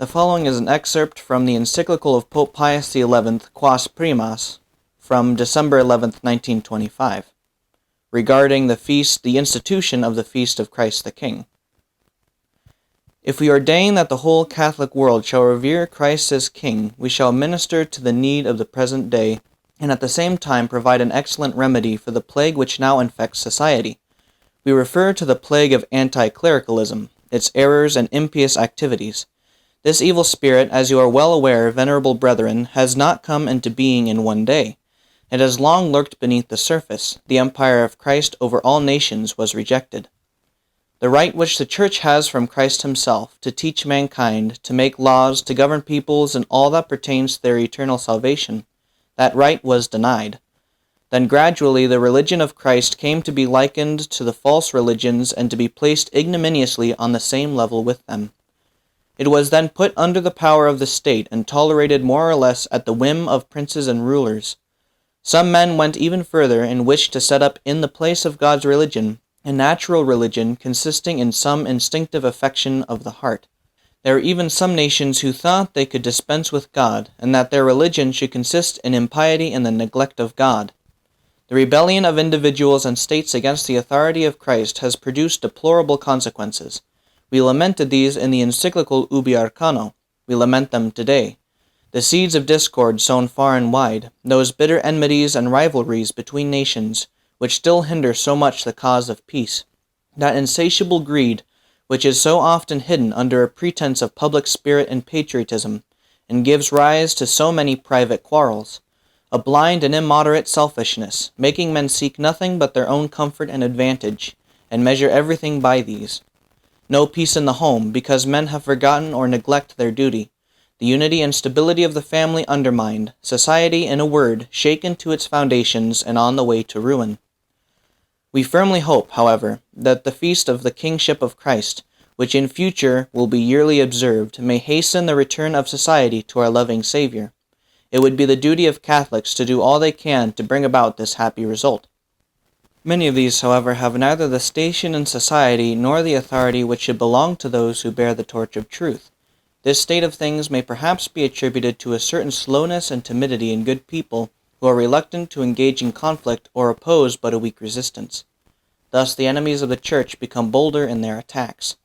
The following is an excerpt from the encyclical of Pope Pius XI, Quas Primas, from December 11, 1925, regarding the institution of the Feast of Christ the King. If we ordain that the whole Catholic world shall revere Christ as King, we shall minister to the need of the present day, and at the same time provide an excellent remedy for the plague which now infects society. We refer to the plague of anti-clericalism, its errors and impious activities. This evil spirit, as you are well aware, venerable brethren, has not come into being in one day. It has long lurked beneath the surface. The empire of Christ over all nations was rejected. The right which the Church has from Christ himself, to teach mankind, to make laws, to govern peoples, and all that pertains to their eternal salvation, that right was denied. Then gradually the religion of Christ came to be likened to the false religions and to be placed ignominiously on the same level with them. It was then put under the power of the state and tolerated more or less at the whim of princes and rulers. Some men went even further and wished to set up in the place of God's religion a natural religion consisting in some instinctive affection of the heart. There were even some nations who thought they could dispense with God, and that their religion should consist in impiety and the neglect of God. The rebellion of individuals and states against the authority of Christ has produced deplorable consequences. We lamented these in the encyclical Ubi Arcano. We lament them today. The seeds of discord sown far and wide, those bitter enmities and rivalries between nations, which still hinder so much the cause of peace, that insatiable greed, which is so often hidden under a pretense of public spirit and patriotism, and gives rise to so many private quarrels, a blind and immoderate selfishness, making men seek nothing but their own comfort and advantage, and measure everything by these. No peace in the home, because men have forgotten or neglect their duty. The unity and stability of the family undermined, society, in a word, shaken to its foundations and on the way to ruin. We firmly hope, however, that the feast of the Kingship of Christ, which in future will be yearly observed, may hasten the return of society to our loving Savior. It would be the duty of Catholics to do all they can to bring about this happy result. Many of these, however, have neither the station in society nor the authority which should belong to those who bear the torch of truth. This state of things may perhaps be attributed to a certain slowness and timidity in good people who are reluctant to engage in conflict or oppose but a weak resistance. Thus the enemies of the Church become bolder in their attacks.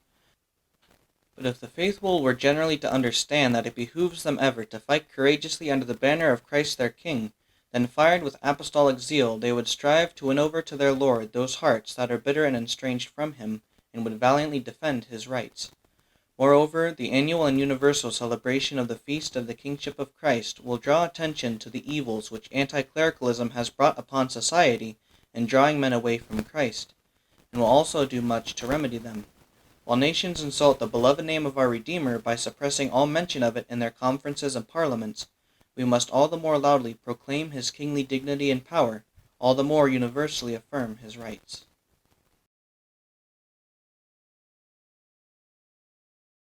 But if the faithful were generally to understand that it behooves them ever to fight courageously under the banner of Christ their King, then fired with apostolic zeal they would strive to win over to their Lord those hearts that are bitter and estranged from him, and would valiantly defend his rights. Moreover, the annual and universal celebration of the Feast of the Kingship of Christ will draw attention to the evils which anti-clericalism has brought upon society in drawing men away from Christ, and will also do much to remedy them. While nations insult the beloved name of our Redeemer by suppressing all mention of it in their conferences and parliaments, we must all the more loudly proclaim his kingly dignity and power, all the more universally affirm his rights.